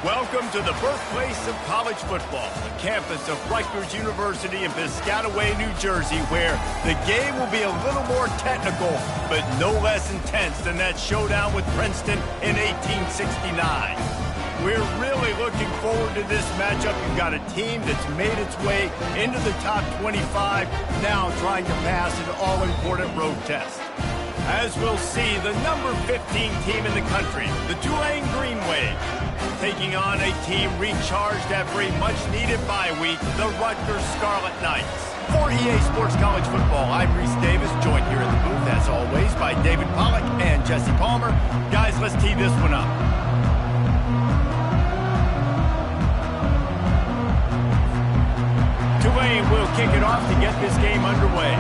Welcome to the birthplace of college football, the campus of Rutgers University in Piscataway, New Jersey, where the game will be a little more technical, but no less intense than that showdown with Princeton in 1869. We're really looking forward to this matchup. You've got a team that's made its way into the top 25, now trying to pass an all-important road test. As we'll see, the number 15 team in the country, the Tulane Green Wave, taking on a team recharged after a much-needed bye week, the Rutgers Scarlet Knights. For EA Sports College Football, I'm Reese Davis, joined here in the booth, as always, by David Pollack and Jesse Palmer. Guys, let's tee this one up. Tulane will kick it off to get this game underway.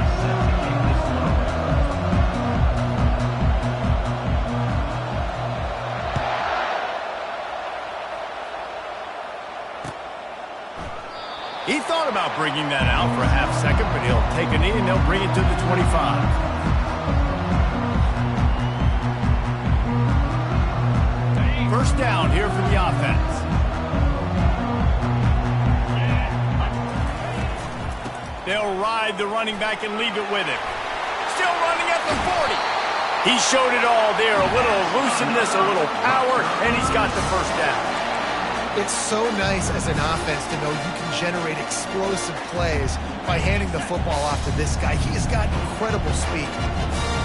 He thought about bringing that out for a half second, but he'll take a knee and they'll bring it to the 25. First down here for the offense. They'll ride the running back and leave it with him. Still running at the 40. He showed it all there, a little elusiveness, a little power, and he's got the first down. It's so nice as an offense to know you can generate explosive plays by handing the football off to this guy. He has got incredible speed.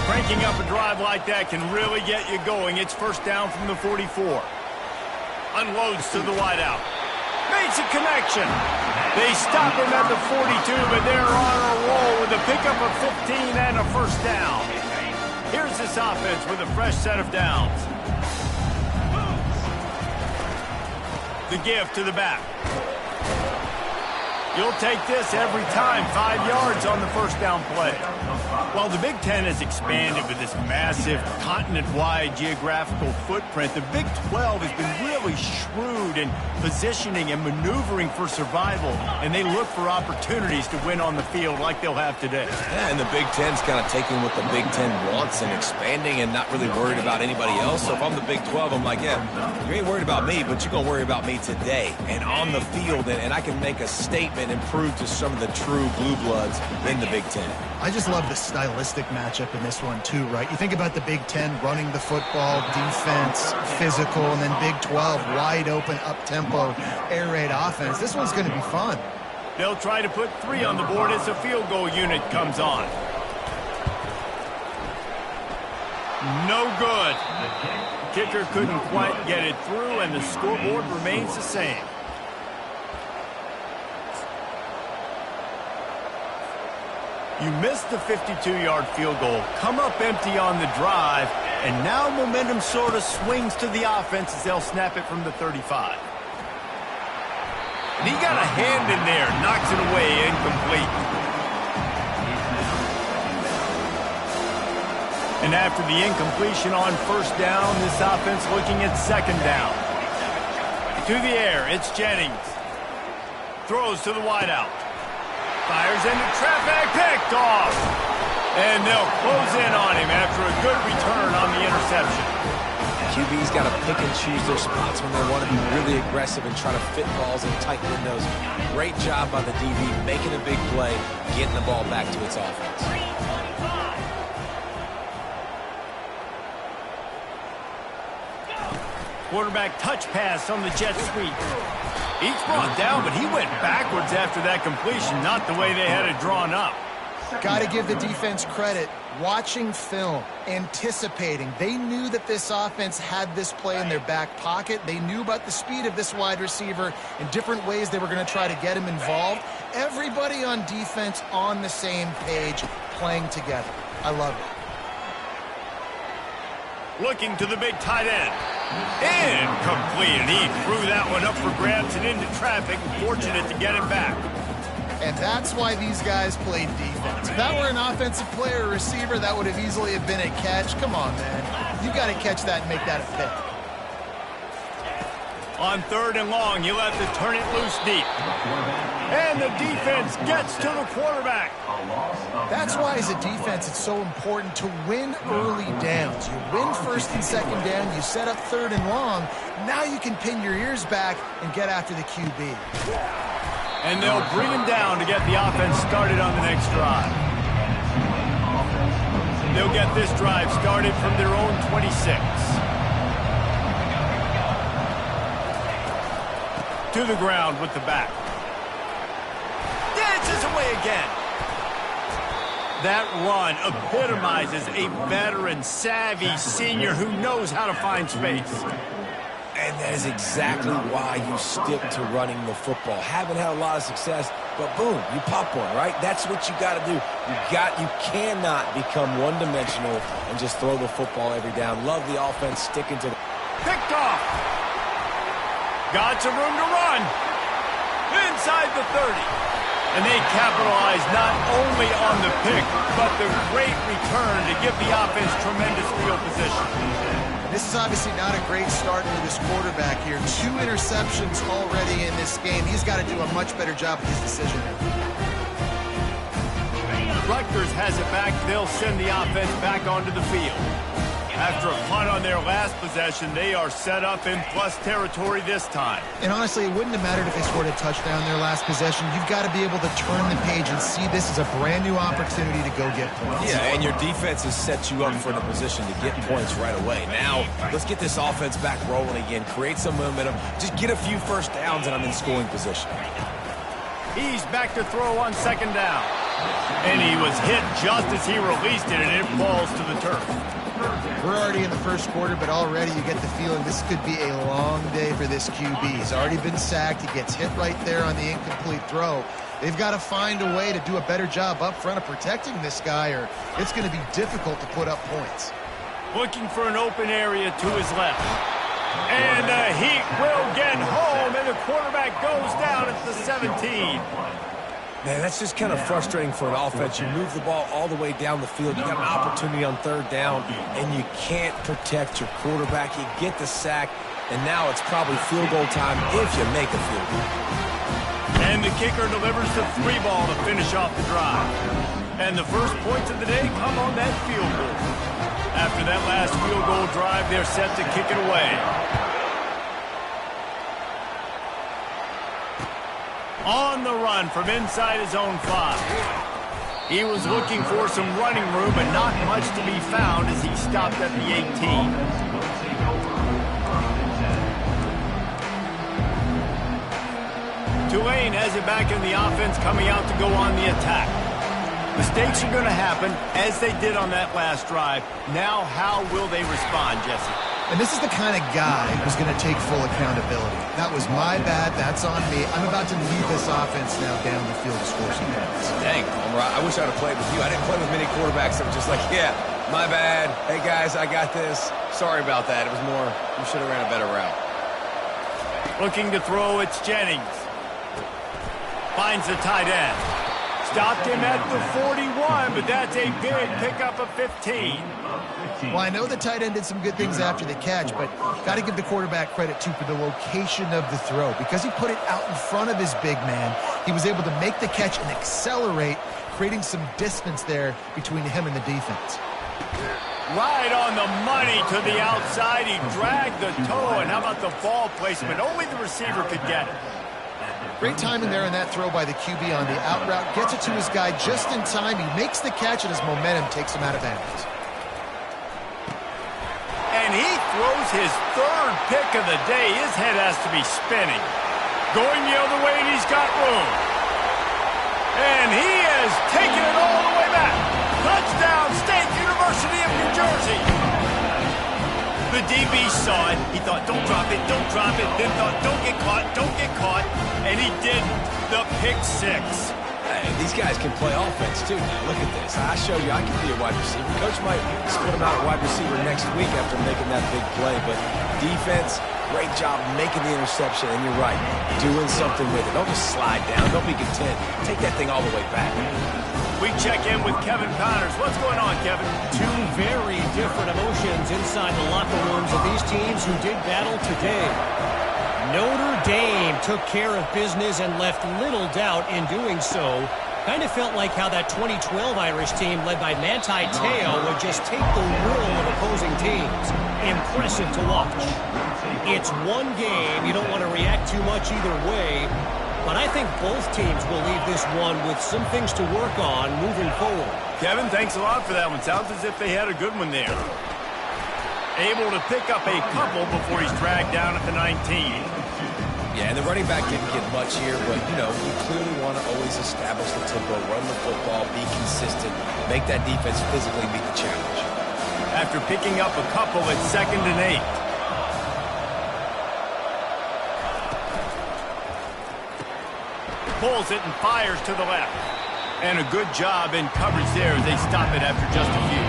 Cranking up a drive like that can really get you going. It's first down from the 44. Unloads to the wideout. Makes a connection. They stop him at the 42, but they're on a roll with a pickup of 15 and a first down. Here's this offense with a fresh set of downs. The give to the back. You'll take this every time. 5 yards on the first down play. While the Big Ten has expanded with this massive continent-wide geographical footprint, the Big 12 has been really shrewd in positioning and maneuvering for survival, and they look for opportunities to win on the field like they'll have today. Yeah, and the Big Ten's kind of taking what the Big Ten wants and expanding and not really worried about anybody else. So if I'm the Big 12, I'm like, yeah, you ain't worried about me, but you're going to worry about me today and on the field, and I can make a statement and prove to some of the true blue bloods in the Big Ten. I just love the stylistic matchup in this one too, right? You think about the Big Ten running the football, defense, physical, and then Big 12 wide open, up-tempo, air raid offense. This one's going to be fun. They'll try to put 3 on the board as the field goal unit comes on. No good. The kicker couldn't quite get it through, and the scoreboard remains the same. You missed the 52-yard field goal, come up empty on the drive, and now momentum sort of swings to the offense as they'll snap it from the 35. And he got a hand in there, knocks it away, incomplete. And after the incompletion on first down, this offense looking at second down. To the air, it's Jennings. Throws to the wideout. Fires into traffic, picked off. And they'll close in on him after a good return on the interception. QB's got to pick and choose their spots when they want to be really aggressive and try to fit balls in tight windows. Great job by the DB, making a big play, getting the ball back to its offense. Quarterback touch pass on the jet sweep. He's brought down, but he went backwards after that completion, not the way they had it drawn up. Got to give the defense credit. Watching film, anticipating. They knew that this offense had this play in their back pocket. They knew about the speed of this wide receiver and different ways they were going to try to get him involved. Everybody on defense on the same page, playing together. I love it. Looking to the big tight end. Incomplete, and he threw that one up for grabs and into traffic. Fortunate to get it back. And that's why these guys played defense. If that were an offensive player or receiver, that would have easily have been a catch. Come on, man. You got to catch that and make that a pick. On 3rd and long, you'll have to turn it loose deep. And the defense gets to the quarterback. That's why, as a defense, it's so important to win early downs. You win 1st and 2nd down, you set up 3rd and long. Now you can pin your ears back and get after the QB. And they'll bring him down to get the offense started on the next drive. They'll get this drive started from their own 26. To the ground with the back. Dances away again. That run epitomizes a veteran, savvy senior who knows how to find space. And that is exactly why you stick to running the football. Haven't had a lot of success, but boom, you pop one, right? That's what you got to do. You cannot become one-dimensional and just throw the football every down. Love the offense sticking to the... Picked off. Got some room to run. Inside the 30. And they capitalize not only on the pick, but the great return to give the offense tremendous field position. This is obviously not a great start for this quarterback here. 2 interceptions already in this game. He's got to do a much better job with his decision. Rutgers has it back. They'll send the offense back onto the field. After a punt on their last possession, they are set up in plus territory this time. And honestly, it wouldn't have mattered if they scored a touchdown their last possession. You've got to be able to turn the page and see this as a brand new opportunity to go get points. Yeah, and your defense has set you up for the position to get points right away. Now, let's get this offense back rolling again, create some momentum, just get a few first downs, and I'm in scoring position. He's back to throw on 2nd down. And he was hit just as he released it, and it falls to the turf. We're already in the 1st quarter, but already you get the feeling this could be a long day for this QB. He's already been sacked. He gets hit right there on the incomplete throw. They've got to find a way to do a better job up front of protecting this guy, or it's going to be difficult to put up points. Looking for an open area to his left. And the Heat will get home, and the quarterback goes down at the 17. Man, that's just kind of frustrating for an offense. You move the ball all the way down the field. You got an opportunity on 3rd down, and you can't protect your quarterback. You get the sack, and now it's probably field goal time if you make a field goal. And the kicker delivers the 3 ball to finish off the drive. And the first points of the day come on that field goal. After that last field goal drive, they're set to kick it away. On the run from inside his own 5. He was looking for some running room, but not much to be found as he stopped at the 18. Tulane has it back in the offense, coming out to go on the attack. Mistakes are going to happen, as they did on that last drive. Now, how will they respond, Jesse? And this is the kind of guy who's going to take full accountability. That was my bad. That's on me. I'm about to lead this offense now down the field to score some points. Dang, Homer, I wish I'd have played with you. I didn't play with many quarterbacks that were just like, yeah, my bad. Hey, guys, I got this. Sorry about that. It was more, you should have ran a better route. Looking to throw, it's Jennings. Finds the tight end. Stopped him at the 41, but that's a big pickup of 15. Well, I know the tight end did some good things after the catch, but got to give the quarterback credit, too, for the location of the throw. Because he put it out in front of his big man, he was able to make the catch and accelerate, creating some distance there between him and the defense. Right on the money to the outside. He dragged the toe, and how about the ball placement? Only the receiver could get it. Great timing there in that throw by the QB on the out route. Gets it to his guy just in time. He makes the catch, and his momentum takes him out of bounds. And he throws his 3rd pick of the day. His head has to be spinning. Going the other way, and he's got room. And he has taken it all the way back. Touchdown, State University of New Jersey. The DB saw it. He thought, don't drop it, don't drop it. Then thought, don't get caught, don't get caught. And he didn't. The pick 6. Hey, these guys can play offense, too. Now, look at this. I showed you I can be a wide receiver. Coach might split him out at wide receiver next week after making that big play. But defense, great job making the interception. And you're right, doing something with it. Don't just slide down. Don't be content. Take that thing all the way back. We check in with Kevin Connors. What's going on, Kevin? 2 very different emotions inside the locker rooms of these teams who did battle today. Notre Dame took care of business and left little doubt in doing so. Kind of felt like how that 2012 Irish team led by Manti Te'o would just take the will of opposing teams. Impressive to watch. It's one game. You don't want to react too much either way. But I think both teams will leave this one with some things to work on moving forward. Kevin, thanks a lot for that one. Sounds as if they had a good one there. Able to pick up a couple before he's dragged down at the 19. Yeah, and the running back didn't get much here, but, you know, you clearly want to always establish the tempo, run the football, be consistent, make that defense physically meet the challenge. After picking up a couple, it's 2nd and 8. Pulls it and fires to the left. And a good job in coverage there as they stop it after just a few.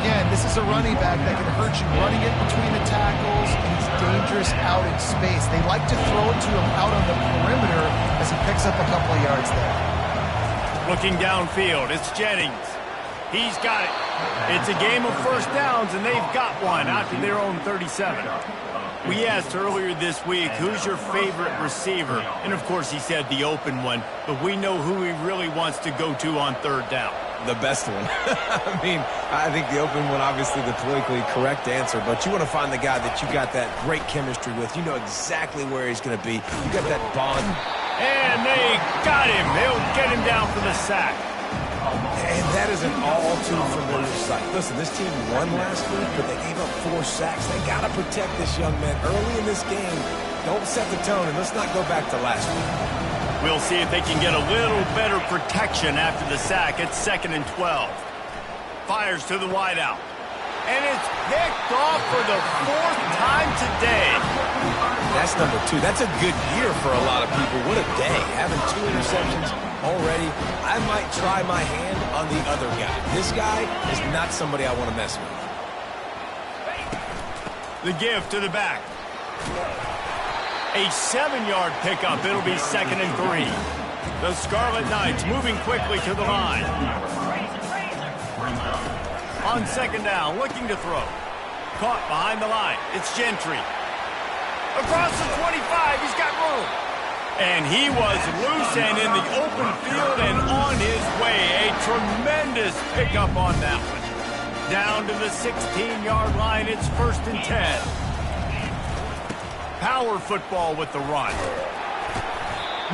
Again, this is a running back that can hurt you running it between the tackles, and he's dangerous out in space. They like to throw it to him out on the perimeter as he picks up a couple of yards there. Looking downfield, it's Jennings. He's got it. It's a game of first downs, and they've got one out to their own 37. We asked earlier this week, who's your favorite receiver? And, of course, he said the open one, but we know who he really wants to go to on 3rd down. The best one. I mean, I think the open one, obviously the politically correct answer, but you want to find the guy that you got that great chemistry with. You know exactly where he's going to be. You got that bond. And they got him. They'll get him down for the sack. And that is an all-too-familiar sight. Listen, this team won last week, but they gave up 4 sacks. They got to protect this young man early in this game. Don't set the tone, and let's not go back to last week. We'll see if they can get a little better protection after the sack. It's 2nd and 12. Fires to the wideout. And it's picked off for the 4th time today. That's number 2. That's a good year for a lot of people. What a day. Having 2 interceptions already. I might try my hand on the other guy. This guy is not somebody I want to mess with. The give to the back. A 7-yard pickup. It'll be 2nd and 3. The Scarlet Knights moving quickly to the line. On 2nd down, looking to throw. Caught behind the line. It's Gentry. Across the 25, he's got room. And he was loose and in the open field and on his way. A tremendous pickup on that one. Down to the 16-yard line, it's 1st and 10. Power football with the run.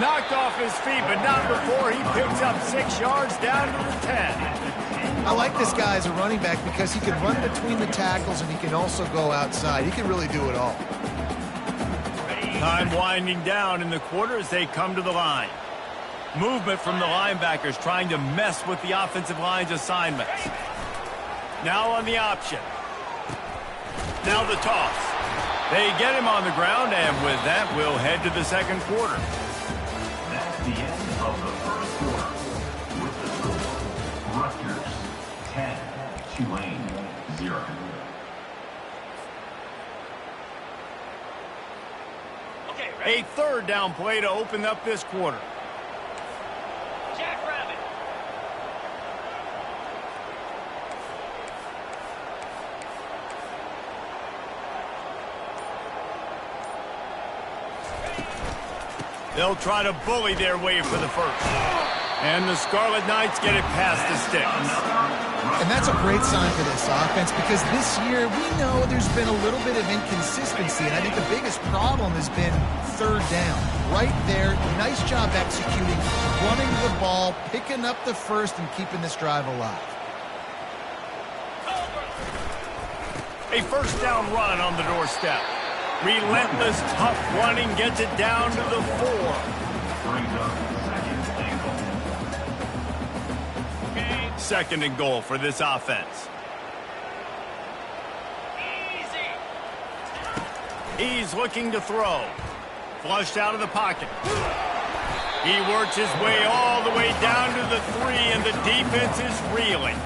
Knocked off his feet, but not before he picks up 6 yards down to the 10. I like this guy as a running back because he can run between the tackles and he can also go outside. He can really do it all. Time winding down in the quarter as they come to the line. Movement from the linebackers trying to mess with the offensive line's assignments. Now on the option. Now the toss. They get him on the ground, and with that, we'll head to the 2nd quarter. That's the end of the 1st quarter. With the score, Rutgers 10, Tulane 0. A 3rd down play to open up this quarter. They'll try to bully their way for the 1st. And the Scarlet Knights get it past the sticks. And that's a great sign for this offense because this year we know there's been a little bit of inconsistency, and I think the biggest problem has been 3rd down. Right there, nice job executing, running the ball, picking up the 1st, and keeping this drive alive. A 1st down run on the doorstep. Relentless, tough running gets it down to the 4. Brings up 2nd and goal. 2nd and goal for this offense. He's looking to throw. Flushed out of the pocket. He works his way all the way down to the 3, and the defense is reeling.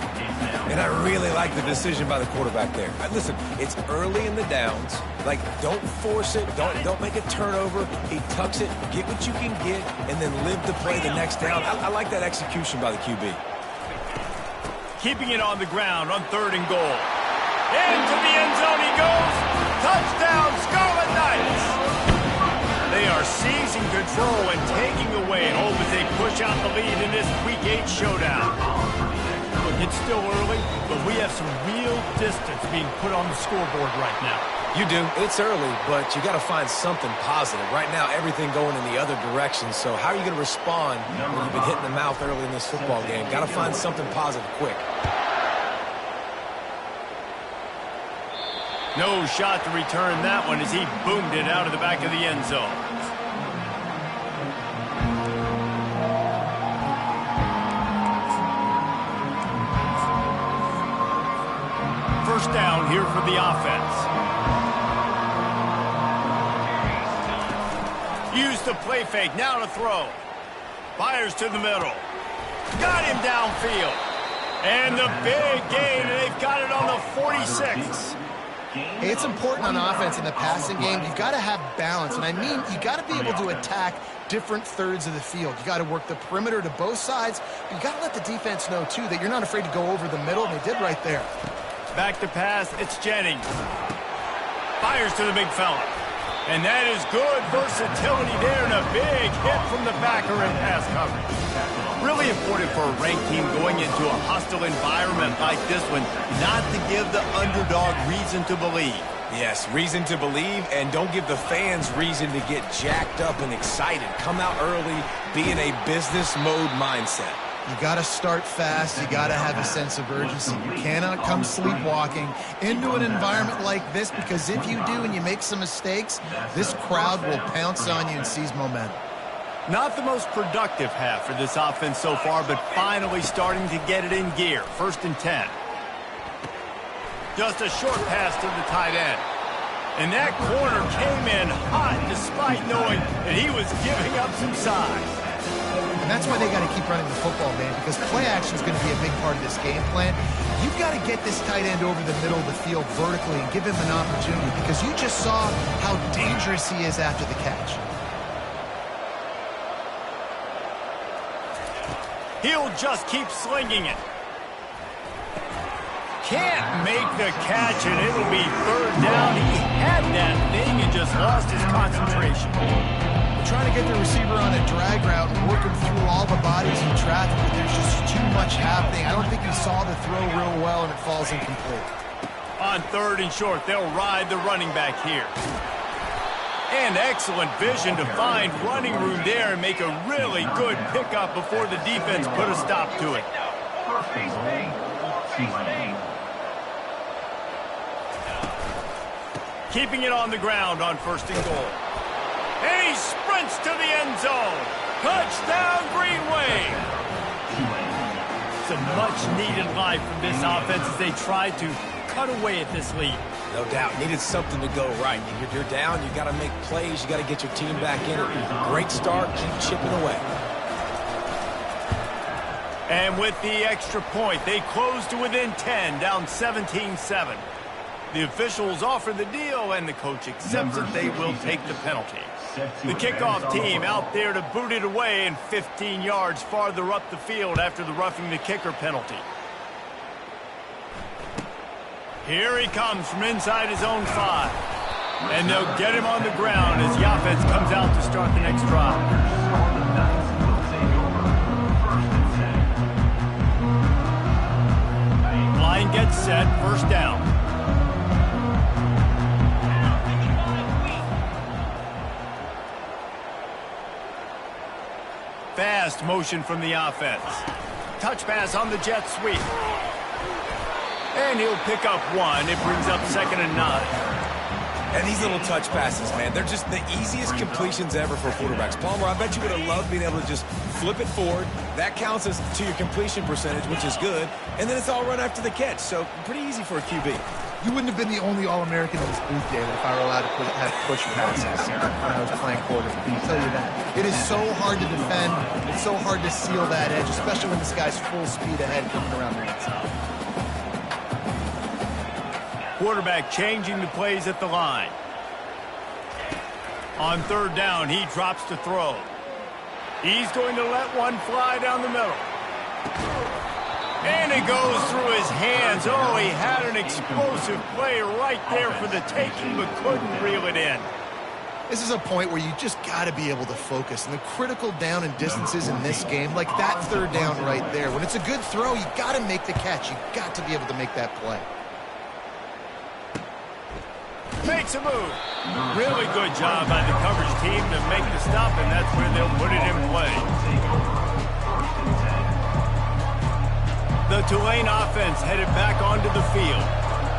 And I really like the decision by the quarterback there. Listen, it's early in the downs. Like, don't force it. Don't make a turnover. He tucks it, get what you can get, and then live to play the next down. I like that execution by the QB. Keeping it on the ground on 3rd and goal. Into the end zone he goes. Touchdown, Scarlet Knights. are seizing control and taking away hope as they push out the lead in this Week 8 showdown. Look, it's still early, but we have some real distance being put on the scoreboard right now. You do. It's early, but you got to find something positive. Right now, everything going in the other direction. So how are you going to respond when you've been hit in the mouth early in this football game? Got to find something positive quick. No shot to return that one as he boomed it out of the back of the end zone. First down here for the offense. Use the play fake, now to throw. Fires to the middle. Got him downfield. And the big gain, and they've got it on the 46. Hey, it's important on offense in the passing game. You've got to have balance, and I mean you got to be able to attack different thirds of the field. You got to work the perimeter to both sides, but you got to let the defense know, too, that you're not afraid to go over the middle, and they did right there. Back to pass, it's Jennings. Fires to the big fella. And that is good versatility there, and a big hit from the backer in pass coverage. Really important for a ranked team going into a hostile environment like this one, not to give the underdog reason to believe. Yes, reason to believe, and don't give the fans reason to get jacked up and excited. Come out early, be in a business mode mindset. You got to start fast. You got to have a sense of urgency. You cannot come sleepwalking into an environment like this, because if you do and you make some mistakes, this crowd will pounce on you and seize momentum. Not the most productive half for this offense so far, but finally starting to get it in gear. 1st and 10. Just a short pass to the tight end. And that corner came in hot despite knowing that he was giving up some size. And that's why they got to keep running the football, man, because play action is going to be a big part of this game plan. You've got to get this tight end over the middle of the field vertically and give him an opportunity, because you just saw how dangerous he is after the catch. He'll just keep slinging it. Can't make the catch, and it'll be 3rd down. He had that thing and just lost his concentration. Trying to get the receiver on a drag route and work him through all the bodies in traffic, but there's just too much happening. I don't think he saw the throw real well, and it falls incomplete. On 3rd and short, they'll ride the running back here. And excellent vision to find running room there and make a really good pickup before the defense put a stop to it. Keeping it on the ground on 1st and goal. And he sprints to the end zone. Touchdown, Green Wave. Some much-needed life from this offense as they try to cut away at this lead. No doubt. Needed something to go right. If you're down, you got to make plays. You got to get your team back in it. Great start. Keep chipping away. And with the extra point, they close to within 10, down 17-7. The officials offer the deal, and the coach accepts it. They will take the penalty. The kickoff team out there to boot it away and 15 yards farther up the field after the roughing the kicker penalty. Here he comes from inside his own 5. And they'll get him on the ground as the offense comes out to start the next drive. Line gets set, 1st down. Fast motion from the offense. Touch pass on the jet sweep. And he'll pick up 1. It brings up 2nd and 9. And these little touch passes, man, they're just the easiest completions ever for quarterbacks. Palmer, I bet you would have loved being able to just flip it forward. That counts as to your completion percentage, which is good. And then it's all run after the catch. So pretty easy for a QB. You wouldn't have been the only All-American in this booth, David, if I were allowed to have push passes when I was playing quarterback. I'll tell you that. It is so hard to defend. It's so hard to seal that edge, especially when this guy's full speed ahead coming around the inside. Quarterback changing the plays at the line. On 3rd down, he drops to throw. He's going to let one fly down the middle. And it goes through his hands. Oh, he had an explosive play right there for the taking, but couldn't reel it in. This is a point where you just got to be able to focus. And the critical down and distances in this game, like that third down right there, when it's a good throw, you got to make the catch. You got to be able to make that play. Makes a move. Really good job by the coverage team to make the stop, and that's where they'll put it in play. The Tulane offense headed back onto the field.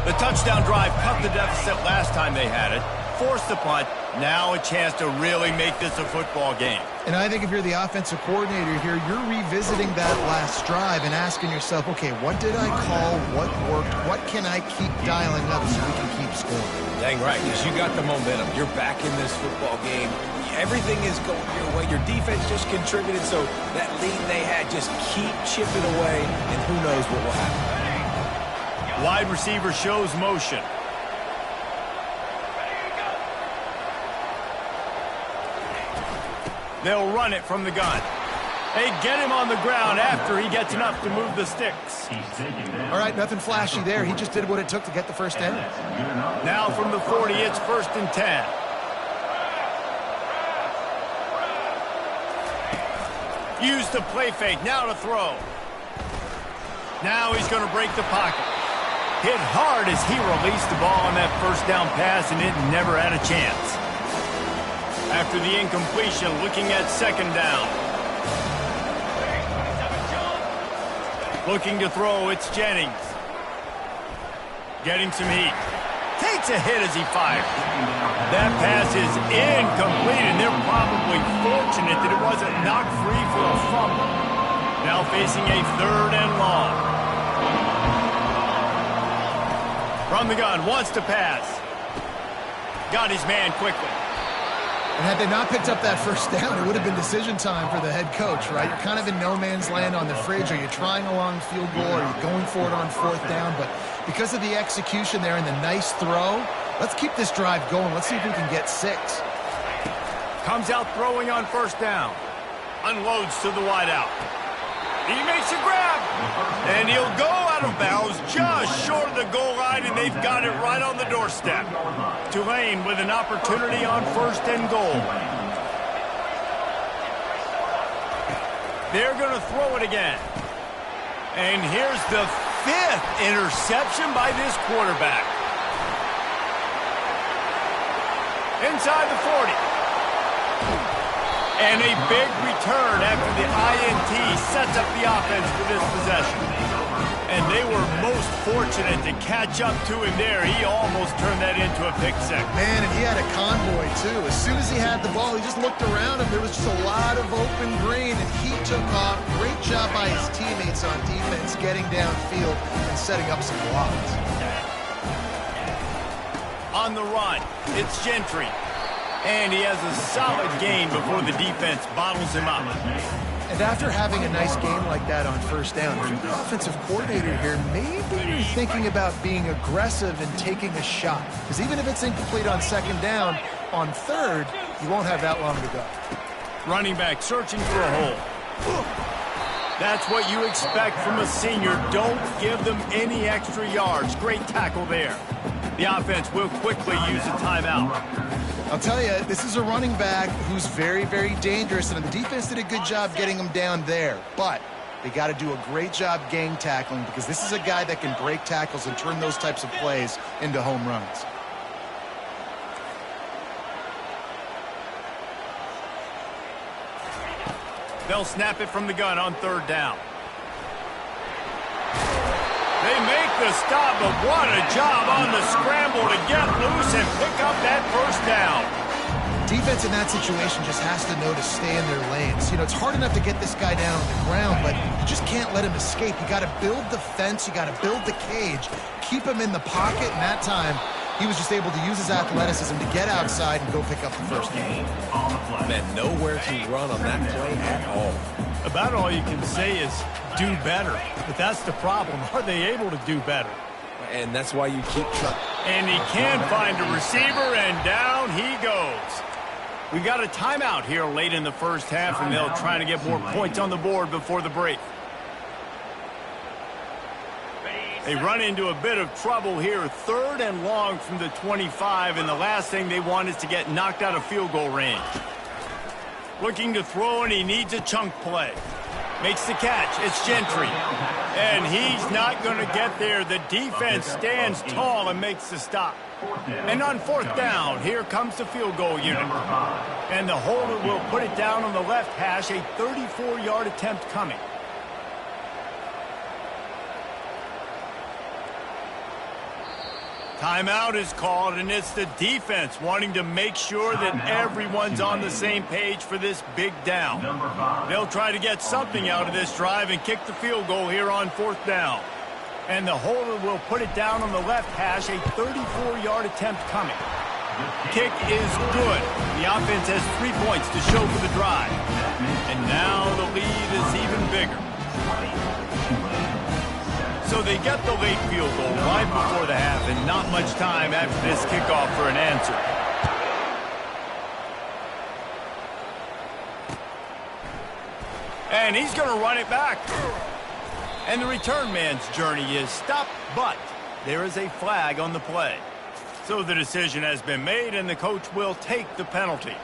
The touchdown drive cut the deficit last time they had it, forced the punt. Now a chance to really make this a football game. And I think if you're the offensive coordinator here, you're revisiting that last drive and asking yourself, okay, what did I call? What worked? What can I keep dialing up so we can keep scoring? Dang right, because you got the momentum. You're back in this football game. Everything is going your way. Your defense just contributed, so that lead they had, just keep chipping away, and who knows what will happen. Wide receiver shows motion. They'll run it from the gun. They get him on the ground after he gets enough to move the sticks. All right, nothing flashy there. He just did what it took to get the first down. Now from the 40, it's 1st and 10. Use the play fake, now to throw. Now he's going to break the pocket. Hit hard as he released the ball on that first down pass, and it never had a chance. After the incompletion, looking at 2nd down. Looking to throw, it's Jennings. Getting some heat. Takes a hit as he fires. That pass is incomplete, and they're probably fortunate that it wasn't knocked free for a fumble. Now facing a 3rd and long. From the gun, wants to pass. Got his man quickly. And had they not picked up that first down, it would have been decision time for the head coach, right? You're kind of in no man's land on the fridge. Are you trying a long field goal? Are you going for it on 4th down? But because of the execution there and the nice throw, let's keep this drive going. Let's see if we can get 6. Comes out throwing on 1st down. Unloads to the wideout. He makes a grab. And he'll go out of bounds just short of the goal line, and they've got it right on the doorstep. Tulane with an opportunity on 1st and goal. They're going to throw it again. And here's the 5th interception by this quarterback. Inside the 40. And a big return after the INT sets up the offense for this possession. And they were most fortunate to catch up to him there. He almost turned that into a pick six. Man, and he had a convoy, too. As soon as he had the ball, he just looked around him. There was just a lot of open green, and he took off. Great job by his teammates on defense, getting downfield and setting up some blocks. On the run, it's Gentry. And he has a solid gain before the defense bottles him up. And after having a nice game like that on 1st down, if you're the offensive coordinator here, maybe you're thinking about being aggressive and taking a shot. Because even if it's incomplete on 2nd down, on 3rd, you won't have that long to go. Running back searching for a hole. That's what you expect from a senior. Don't give them any extra yards. Great tackle there. The offense will quickly use a timeout. I'll tell you, this is a running back who's very, very dangerous, and the defense did a good job getting him down there. But they got to do a great job gang tackling, because this is a guy that can break tackles and turn those types of plays into home runs. They'll snap it from the gun on 3rd down. They make the stop, but what a job on the scramble to get loose and pick up that 1st down. Defense in that situation just has to know to stay in their lanes. You know, it's hard enough to get this guy down on the ground, but you just can't let him escape. You got to build the fence. You got to build the cage. Keep him in the pocket, and that time he was just able to use his athleticism to get outside and go pick up the 1st down. Man, nowhere to run on that play at all. About all you can say is do better. But that's the problem. Are they able to do better? And that's why you keep trying. And he can find a receiver, and down he goes. We got a timeout here late in the 1st half, and they'll try to get more points on the board before the break. They run into a bit of trouble here. 3rd and long from the 25, and the last thing they want is to get knocked out of field goal range. Looking to throw, and he needs a chunk play. Makes the catch. It's Gentry. And he's not going to get there. The defense stands tall and makes the stop. And on 4th down, here comes the field goal unit. And the holder will put it down on the left hash, a 34-yard attempt coming. Timeout is called, and it's the defense wanting to make sure that everyone's on the same page for this big down. They'll try to get something out of this drive and kick the field goal here on 4th down. And the holder will put it down on the left hash, a 34-yard attempt coming. Kick is good. The offense has 3 points to show for the drive. And now the lead is even bigger. So they get the late field goal right before the half, and not much time after this kickoff for an answer. And he's going to run it back. And the return man's journey is stopped, but there is a flag on the play. So the decision has been made, and the coach will take the penalty.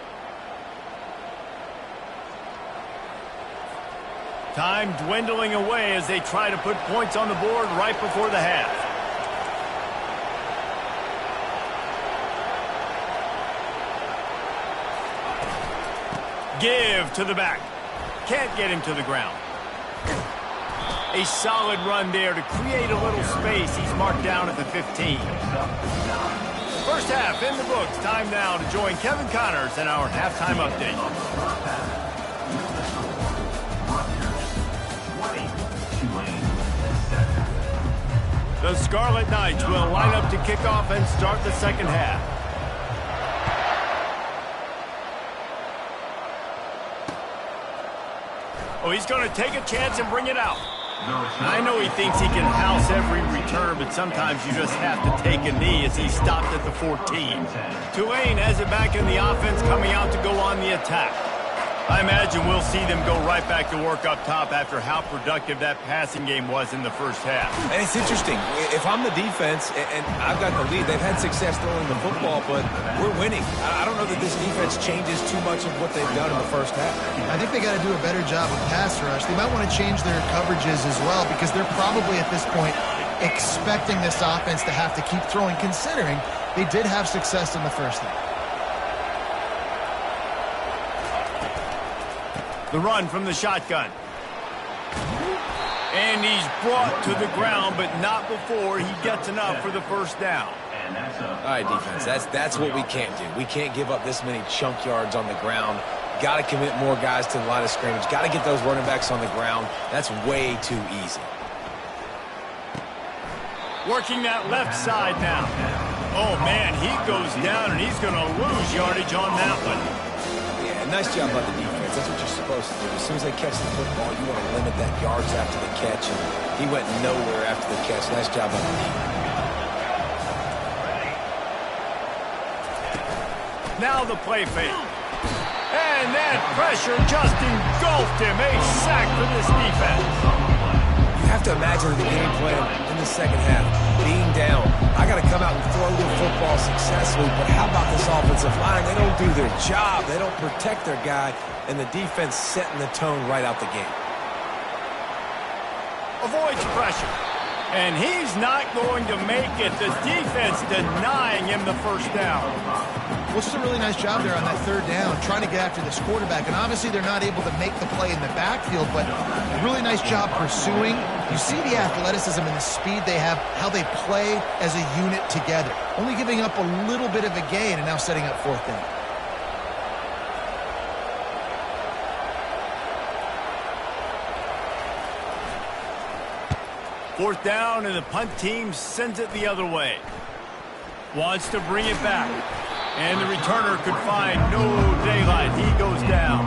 Time dwindling away as they try to put points on the board right before the half. Give to the back. Can't get him to the ground. A solid run there to create a little space. He's marked down at the 15. First half in the books. Time now to join Kevin Connors in our halftime update. The Scarlet Knights will line up to kick off and start the second half. Oh, he's going to take a chance and bring it out. I know he thinks he can house every return, but sometimes you just have to take a knee as he stopped at the 14. Tulane has it back in the offense, coming out to go on the attack. I imagine we'll see them go right back to work up top after how productive that passing game was in the first half. And it's interesting. If I'm the defense and I've got the lead, they've had success throwing the football, but we're winning. I don't know that this defense changes too much of what they've done in the first half. I think they got to do a better job of pass rush. They might want to change their coverages as well, because they're probably at this point expecting this offense to have to keep throwing, considering they did have success in the first half. The run from the shotgun. And he's brought to the ground, but not before he gets enough for the first down. All right, defense, that's what we can't do. We can't give up this many chunk yards on the ground. Got to commit more guys to the line of scrimmage. Got to get those running backs on the ground. That's way too easy. Working that left side now. Oh, man, he goes down, and he's going to lose yardage on that one. Yeah, nice job by the defense. That's what you're supposed to do. As soon as they catch the football, you want to limit that yards after the catch, and he went nowhere after the catch. Nice job by the defense. Now the play fake. And that pressure just engulfed him. A sack for this defense. You have to imagine the game plan in the second half. Being down, I got to come out and throw the football successfully, but how about this offensive line? They don't do their job. They don't protect their guy, and the defense setting the tone right out the gate. Avoids pressure. And he's not going to make it. The defense denying him the first down. Well, just a really nice job there on that third down, trying to get after this quarterback. And obviously they're not able to make the play in the backfield, but a really nice job pursuing. You see the athleticism and the speed they have, how they play as a unit together. Only giving up a little bit of a gain and now setting up fourth down. Fourth down, and the punt team sends it the other way. Wants to bring it back. And the returner could find no daylight. He goes down.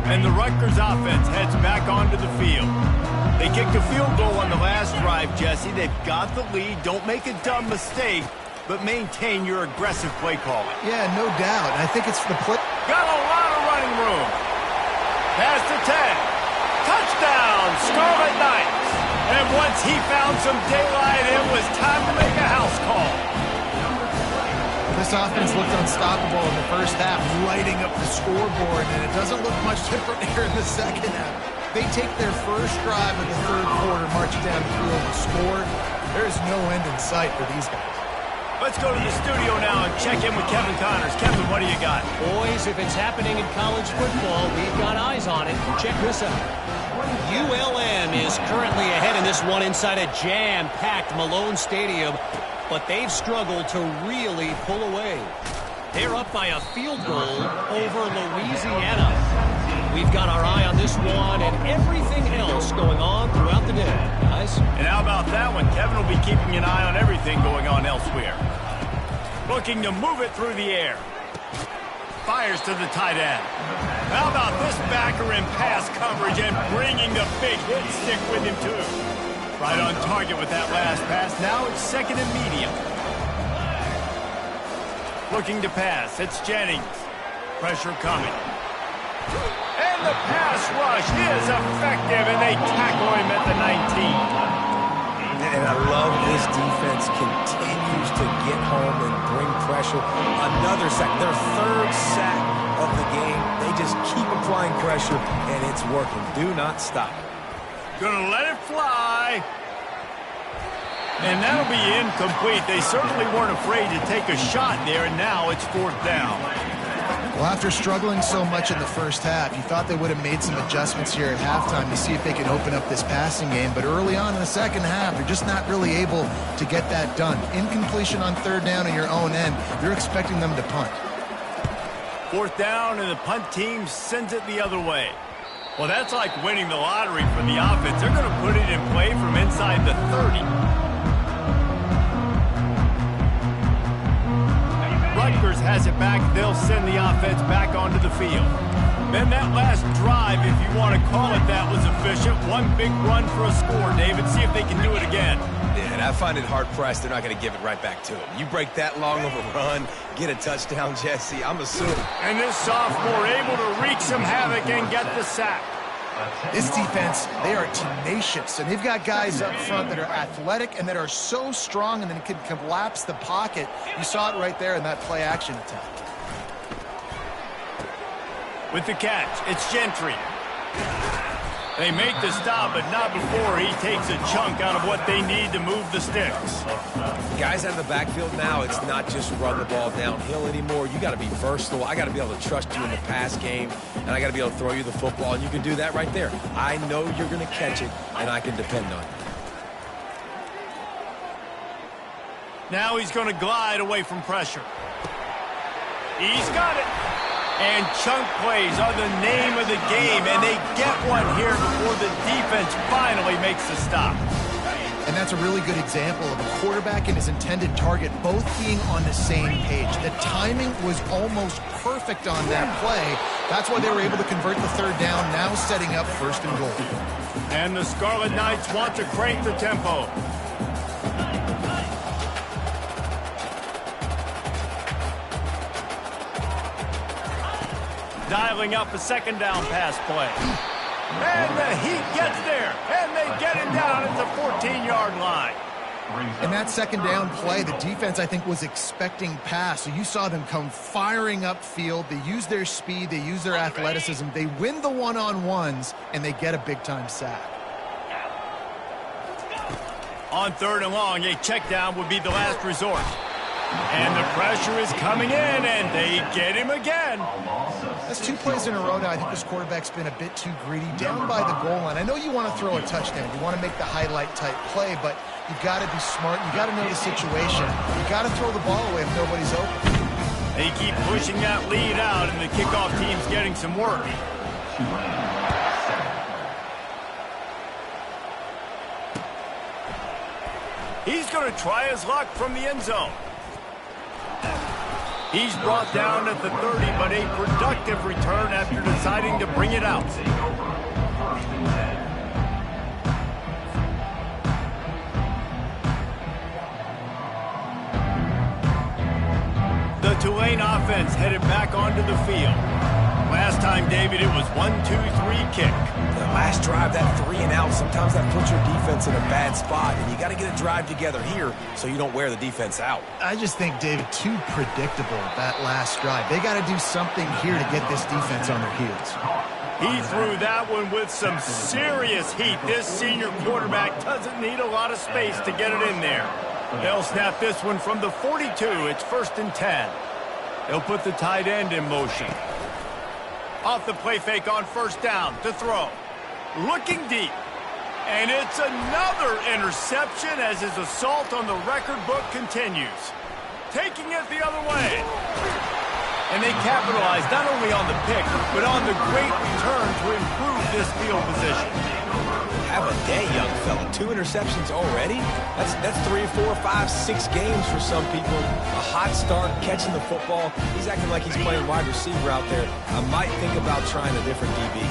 And the Rutgers offense heads back onto the field. They kicked a field goal on the last drive, Jesse. They've got the lead. Don't make a dumb mistake. but maintain your aggressive play calling. Yeah, no doubt. I think it's the play. Got a lot of running room. Pass to 10. Touchdown, Scarlet Knights. And once he found some daylight, it was time to make a house call. This offense looked unstoppable in the first half, lighting up the scoreboard, and it doesn't look much different here in the second half. They take their first drive of the third quarter, march down the field and score. There's no end in sight for these guys. Let's go to the studio now and check in with Kevin Connors. Kevin, what do you got? Boys, if it's happening in college football, we've got eyes on it. Check this out. ULM is currently ahead in this one inside a jam-packed Malone Stadium, but they've struggled to really pull away. They're up by a field goal over Louisiana. We've got our eye on this one and everything else going on throughout the day, guys. And how about that one? Kevin will be keeping an eye on everything going on elsewhere. Looking to move it through the air. Fires to the tight end. How about this backer in pass coverage and bringing the big hit stick with him, too. Right on target with that last pass. Now it's second and medium. Looking to pass. It's Jennings. Pressure coming. And the pass rush is effective, and they tackle him at the 19. And I love this defense continues to get home and bring pressure. Another sack, their third sack of the game. They just keep applying pressure, and it's working. Do not stop. Gonna let it fly. And that'll be incomplete. They certainly weren't afraid to take a shot there, and now it's fourth down. Well, after struggling so much in the first half, you thought they would have made some adjustments here at halftime to see if they could open up this passing game. But early on in the second half, they're just not really able to get that done. Incompletion on third down in your own end, you're expecting them to punt. Fourth down, and the punt team sends it the other way. Well, that's like winning the lottery for the offense. They're going to put it in play from inside the 30. Rutgers has it back. They'll send the offense back onto the field. Then that last drive, if you want to call it that, was efficient. One big run for a score, David. See if they can do it again. Yeah, and I find it hard-pressed they're not going to give it right back to him. You break that long of a run, get a touchdown, Jesse, I'm assuming. And this sophomore able to wreak some havoc and get the sack. This defense, they are tenacious, and they've got guys up front that are athletic and that are so strong and then can collapse the pocket. You saw it right there in that play-action attack. With the catch, it's Gentry. They make the stop, but not before he takes a chunk out of what they need to move the sticks. Guys out of the backfield now, it's not just run the ball downhill anymore. You got to be versatile. I got to be able to trust you in the pass game, and I got to be able to throw you the football, and you can do that right there. I know you're going to catch it, and I can depend on you. Now he's going to glide away from pressure. He's got it. And chunk plays are the name of the game, and they get one here before the defense finally makes the stop. And that's a really good example of a quarterback and his intended target both being on the same page. The timing was almost perfect on that play. That's why they were able to convert the third down, now setting up first and goal. And the Scarlet Knights want to crank the tempo. Dialing up a second down pass play. And the Heat gets there, and they get it down at the 14-yard line. In that second down play, the defense, I think, was expecting pass. So you saw them come firing upfield. They use their speed. They use their athleticism. They win the one-on-ones, and they get a big-time sack. On third and long, a check down would be the last resort. And the pressure is coming in, and they get him again. That's two plays in a row now. I think this quarterback's been a bit too greedy. Down by the goal line. I know you want to throw a touchdown. You want to make the highlight-type play, but you've got to be smart. You've got to know the situation. You've got to throw the ball away if nobody's open. They keep pushing that lead out, and the kickoff team's getting some work. He's going to try his luck from the end zone. He's brought down at the 30, but a productive return after deciding to bring it out. The Tulane offense headed back onto the field. Last time, David, it was 1-2-3 kick. The last drive, that 3 and out, sometimes that puts your defense in a bad spot, and you got to get a drive together here so you don't wear the defense out. I just think, David, too predictable, that last drive. They got to do something here to get this defense on their heels. He threw that one with some serious heat. This senior quarterback doesn't need a lot of space to get it in there. They'll snap this one from the 42. It's 1st and 10. They'll put the tight end in motion. Off the play fake on 1st down to throw. Looking deep. And it's another interception as his assault on the record book continues. Taking it the other way. And they capitalize not only on the pick, but on the great return to improve this field position. Have a day, young fella. 2 interceptions already? That's 3, 4, 5, 6 games for some people. A hot start, catching the football. He's acting like he's playing wide receiver out there. I might think about trying a different DB.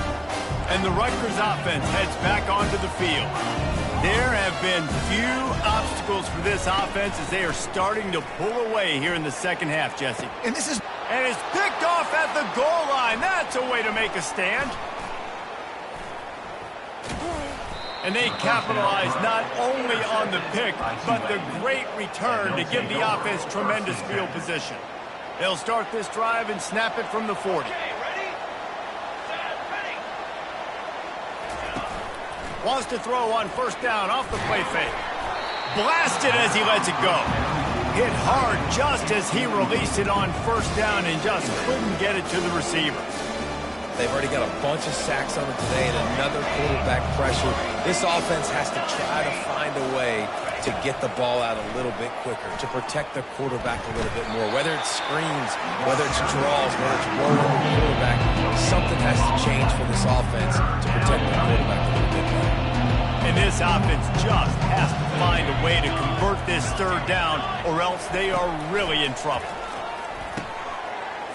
And the Rutgers offense heads back onto the field. There have been few obstacles for this offense as they are starting to pull away here in the second half, Jesse. And this is... And it's picked off at the goal line. That's a way to make a stand. And they capitalize not only on the pick, but the great return to give the offense tremendous field position. They'll start this drive and snap it from the 40. Wants to throw on 1st down off the play fake. Blasted as he lets it go. Hit hard just as he released it on 1st down and just couldn't get it to the receiver. They've already got a bunch of sacks on it today and another quarterback pressure. This offense has to try to find a way to get the ball out a little bit quicker, to protect the quarterback a little bit more. Whether it's screens, whether it's draws, whether it's rolling the quarterback, something has to change for this offense to protect the quarterback a little bit more. And this offense just has to find a way to convert this 3rd down or else they are really in trouble.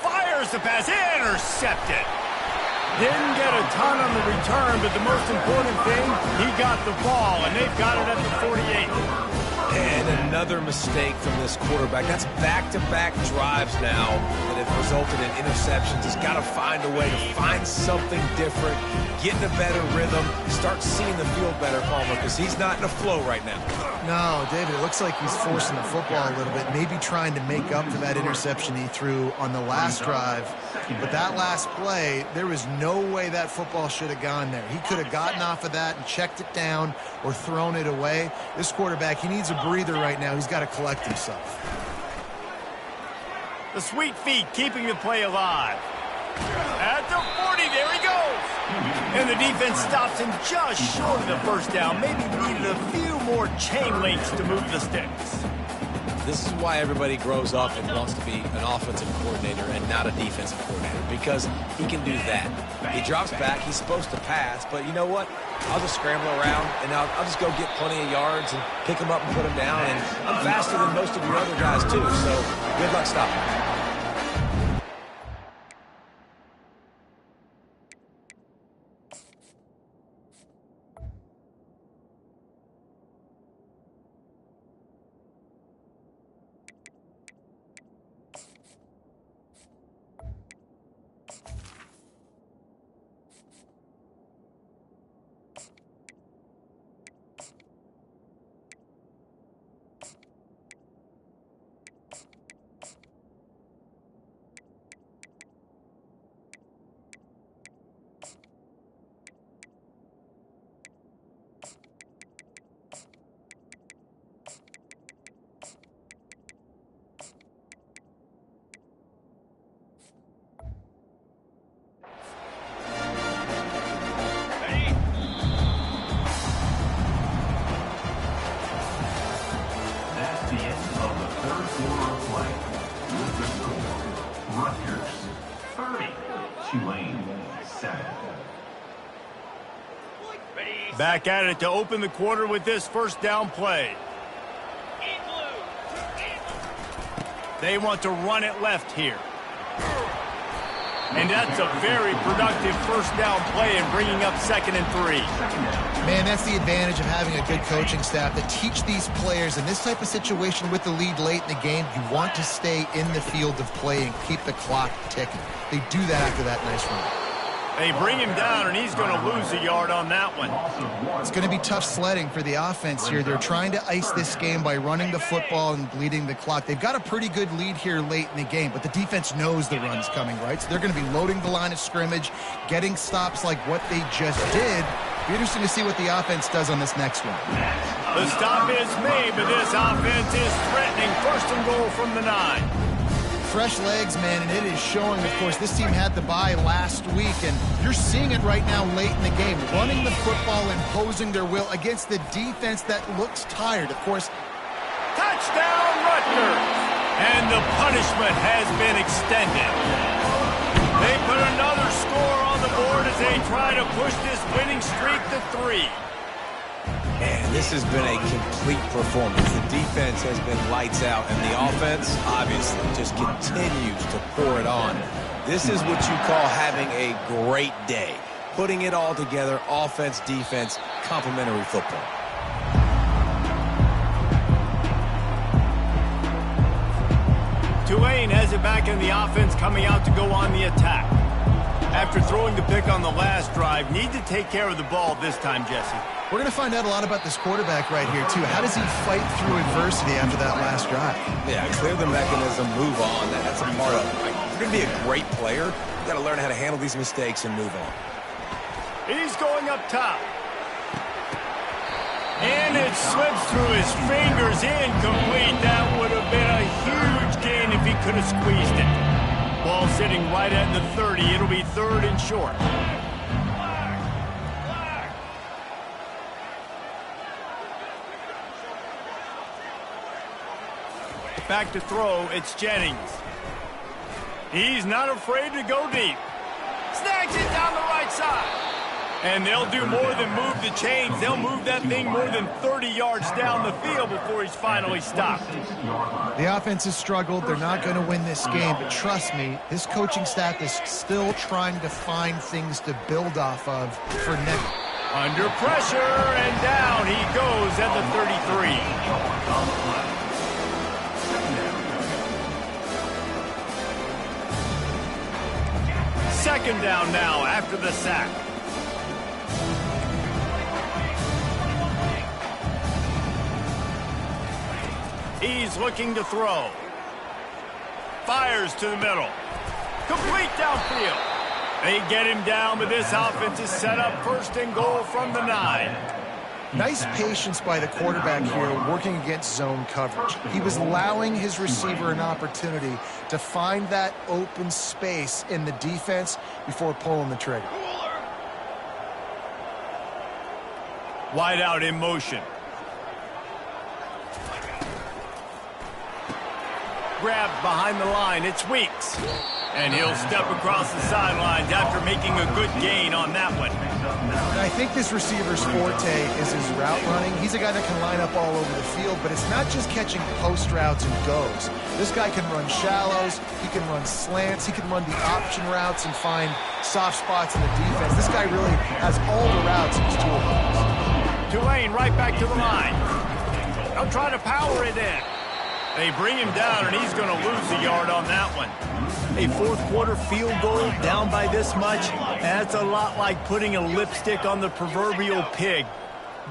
Fires the pass, intercepted. Didn't get a ton on the return, but the most important thing, he got the ball, and they've got it at the 48. And another mistake from this quarterback. That's back-to-back drives now that have resulted in interceptions. He's got to find a way to find something different, get in a better rhythm, start seeing the field better, Palmer, because he's not in a flow right now. No, David, it looks like he's forcing the football a little bit, maybe trying to make up for that interception he threw on the last drive. But that last play, there was no way that football should have gone there. He could have gotten off of that and checked it down or thrown it away. This quarterback, he needs a breather right now. He's got to collect himself. The sweet feet keeping the play alive. At the 40, there he goes. And the defense stops him just short of the 1st down. Maybe needed a few more chain links to move the sticks. This is why everybody grows up and wants to be an offensive coordinator and not a defensive coordinator, because he can do that. He drops back, he's supposed to pass, but you know what? I'll just scramble around, and I'll just go get plenty of yards and pick them up and put them down, and I'm faster than most of your other guys too, so good luck stopping me. The end of the 3rd quarter of play. With the score, Rutgers 30, Tulane 7. Back at it to open the quarter with this 1st down play. They want to run it left here. And that's a very productive first down play and bringing up 2nd and 3. Man, that's the advantage of having a good coaching staff that teach these players in this type of situation with the lead late in the game, you want to stay in the field of play and keep the clock ticking. They do that after that nice run. They bring him down, and he's going to lose a yard on that one. It's going to be tough sledding for the offense here. They're trying to ice this game by running the football and bleeding the clock. They've got a pretty good lead here late in the game, but the defense knows the run's coming, right? So they're going to be loading the line of scrimmage, getting stops like what they just did. Be interesting to see what the offense does on this next one. The stop is made, but this offense is threatening. 1st and goal from the 9. Fresh legs, man, and it is showing. Of course, this team had the bye last week, and you're seeing it right now late in the game. Running the football, imposing their will against the defense that looks tired. Of course, touchdown, Rutgers! And the punishment has been extended. They put another score on the board as they try to push this winning streak to 3. And this has been a complete performance. The defense has been lights out, and the offense, obviously, just continues to pour it on. This is what you call having a great day. Putting it all together, offense, defense, complementary football. Tulane has it back in the offense, coming out to go on the attack. After throwing the pick on the last drive, need to take care of the ball this time, Jesse. We're going to find out a lot about this quarterback right here, too. How does he fight through adversity after that last drive? Yeah, clear the mechanism, move on. That's a part of it. Right? If you're going to be a great player, you got to learn how to handle these mistakes and move on. He's going up top. And it slips through his fingers, incomplete. That would have been a huge gain if he could have squeezed it. Ball sitting right at the 30. It'll be 3rd and short. Back to throw, it's Jennings. He's not afraid to go deep. Snags it down the right side. And they'll do more than move the chains. They'll move that thing more than 30 yards down the field before he's finally stopped. The offense has struggled. They're not going to win this game, but trust me, this coaching staff is still trying to find things to build off of for next. Under pressure, and down he goes at the 33. 2nd down now after the sack. He's looking to throw. Fires to the middle. Complete downfield. They get him down, but this offense is set up 1st and goal from the 9. Nice patience by the quarterback here working against zone coverage. He was allowing his receiver an opportunity to find that open space in the defense before pulling the trigger. Wide out in motion. Grabbed behind the line. It's Weeks. And he'll step across the sidelines after making a good gain on that one. And I think this receiver's forte is his route running. He's a guy that can line up all over the field, but it's not just catching post routes and goes. This guy can run shallows, he can run slants, he can run the option routes and find soft spots in the defense. This guy really has all the routes in his toolbox. Tulane right back to the line. They'll try to power it in. They bring him down, and he's going to lose a yard on that one. A 4th quarter field goal down by this much, that's a lot like putting a lipstick on the proverbial pig.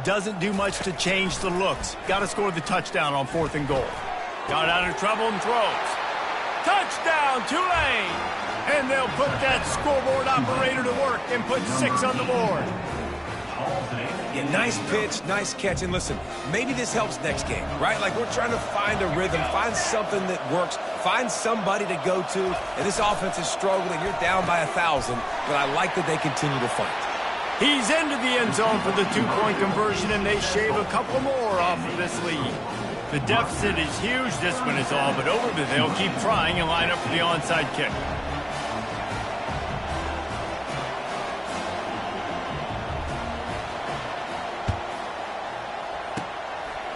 Doesn't do much to change the looks. Got to score the touchdown on 4th and goal. Got out of trouble and throws. Touchdown, Tulane! And they'll put that scoreboard operator to work and put 6 on the board. Yeah, nice pitch, nice catch. And listen, maybe this helps next game, right? Like we're trying to find a rhythm, find something that works, find somebody to go to. And this offense is struggling. You're down by 1,000, but I like that they continue to fight. He's into the end zone for the 2-point conversion, and they shave a couple more off of this lead. The deficit is huge. This one is all but over, but they'll keep trying and line up for the onside kick.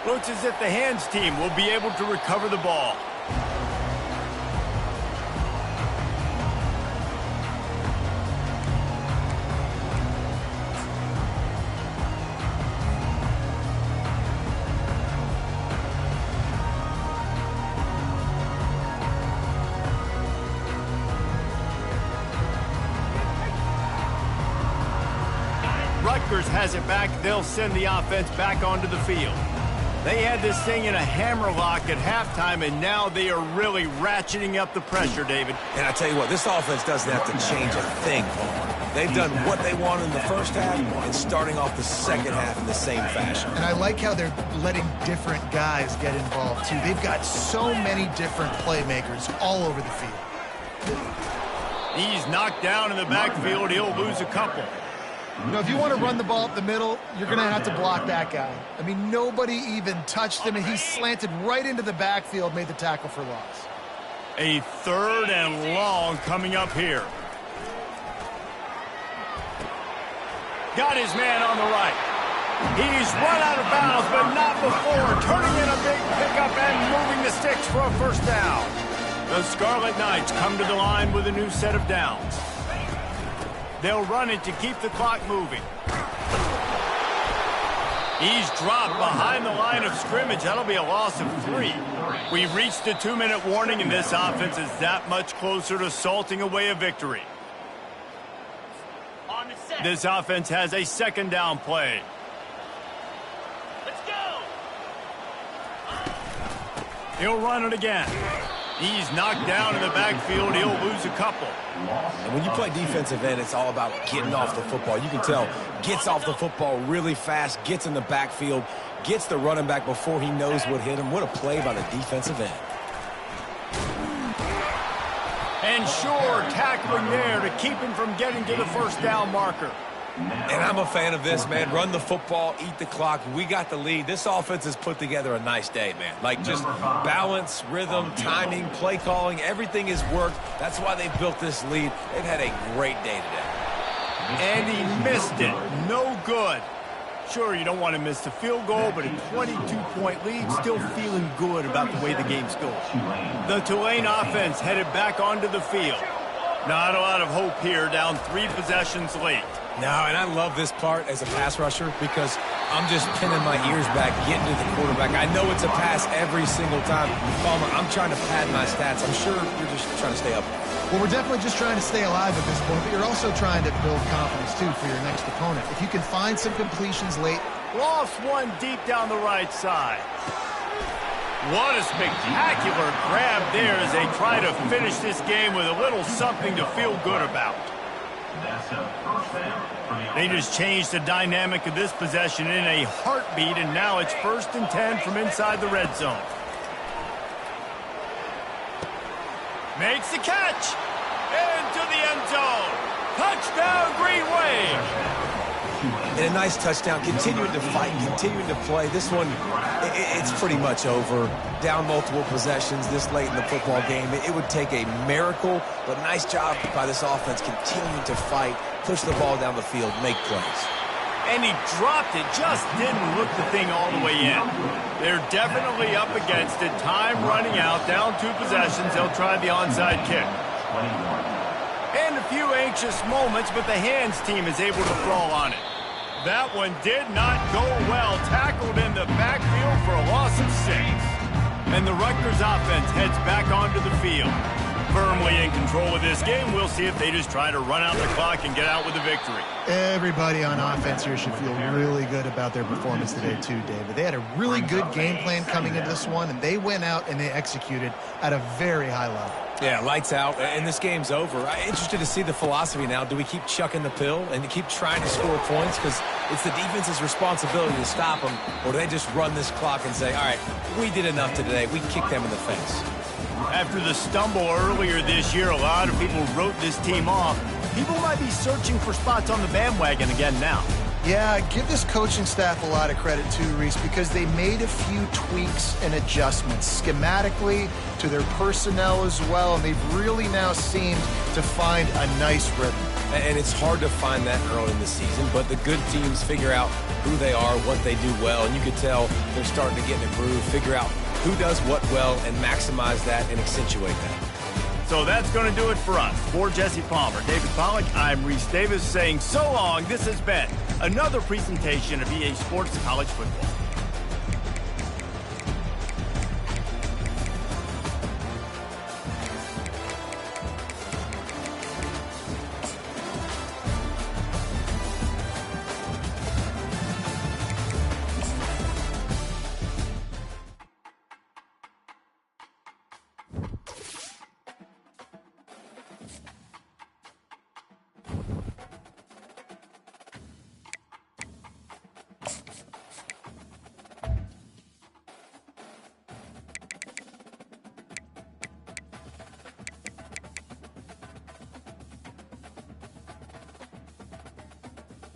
Looks as if the hands team will be able to recover the ball. has it back. They'll send the offense back onto the field. They had this thing in a hammerlock at halftime, and now they are really ratcheting up the pressure, David. And I tell you what, this offense doesn't have to change a thing, Paul. They've done what they want in the first half and starting off the second half in the same fashion. And I like how they're letting different guys get involved, too. They've got so many different playmakers all over the field. He's knocked down in the backfield. He'll lose a couple. You know, if you want to run the ball up the middle, you're going to have to block that guy. I mean, nobody even touched him, and he slanted right into the backfield, made the tackle for loss. A 3rd and long coming up here. Got his man on the right. He's run out of bounds, but not before. Turning in a big pickup and moving the sticks for a first down. The Scarlet Knights come to the line with a new set of downs. They'll run it to keep the clock moving. He's dropped behind the line of scrimmage. That'll be a loss of 3. We've reached the 2-minute warning, and this offense is that much closer to salting away a victory. This offense has a 2nd down play. Let's go. He'll run it again. He's knocked down in the backfield. He'll lose a couple. And when you play defensive end, it's all about getting off the football. You can tell, gets off the football really fast, gets in the backfield, gets the running back before he knows what hit him. What a play by the defensive end. And sure, tackling there to keep him from getting to the first down marker. And I'm a fan of this, man. Run the football, eat the clock. We got the lead. This offense has put together a nice day, man. Like, just balance, rhythm, timing, play calling, everything has worked. That's why they built this lead. They've had a great day today. And he missed it. No good. Sure, you don't want to miss the field goal, but a 22-point lead, still feeling good about the way the game's going. The Tulane offense headed back onto the field. Not a lot of hope here, down 3 possessions late. No, and I love this part as a pass rusher because I'm just pinning my ears back, getting to the quarterback. I know it's a pass every single time. Palmer, I'm trying to pad my stats. I'm sure you're just trying to stay up. Well, we're definitely just trying to stay alive at this point, but you're also trying to build confidence, too, for your next opponent. If you can find some completions late. Lost one deep down the right side. What a spectacular grab there as they try to finish this game with a little something to feel good about. They just changed the dynamic of this possession in a heartbeat, and now it's 1st and 10 from inside the red zone. Makes the catch. Into the end zone. Touchdown, Green Wave. And a nice touchdown, continuing to fight, continuing to play. This one, it's pretty much over. Down multiple possessions this late in the football game. It would take a miracle, but nice job by this offense continuing to fight, push the ball down the field, make plays. And he dropped it, just didn't look the thing all the way in. They're definitely up against it. Time running out, down 2 possessions. They'll try the onside kick. And a few anxious moments, but the hands team is able to crawl on it. That one did not go well. Tackled in the backfield for a loss of 6. And the Rutgers offense heads back onto the field. Firmly in control of this game. We'll see if they just try to run out the clock and get out with a victory. Everybody on offense here should feel really good about their performance today, too, David. They had a really good game plan coming into this one, and they went out and they executed at a very high level. Yeah, lights out, and this game's over. I'm interested to see the philosophy now. Do we keep chucking the pill and keep trying to score points? Because it's the defense's responsibility to stop them, or do they just run this clock and say, all right, we did enough today. We kicked them in the face. After the stumble earlier this year, a lot of people wrote this team off. People might be searching for spots on the bandwagon again now. Yeah, give this coaching staff a lot of credit too, Reese, because they made a few tweaks and adjustments schematically to their personnel as well, and they've really now seemed to find a nice rhythm. And it's hard to find that early in the season, but the good teams figure out who they are, what they do well, and you can tell they're starting to get in a groove, figure out who does what well, and maximize that and accentuate that. So that's going to do it for us. For Jesse Palmer, David Pollack, I'm Reese Davis saying so long. This has been another presentation of EA Sports College Football.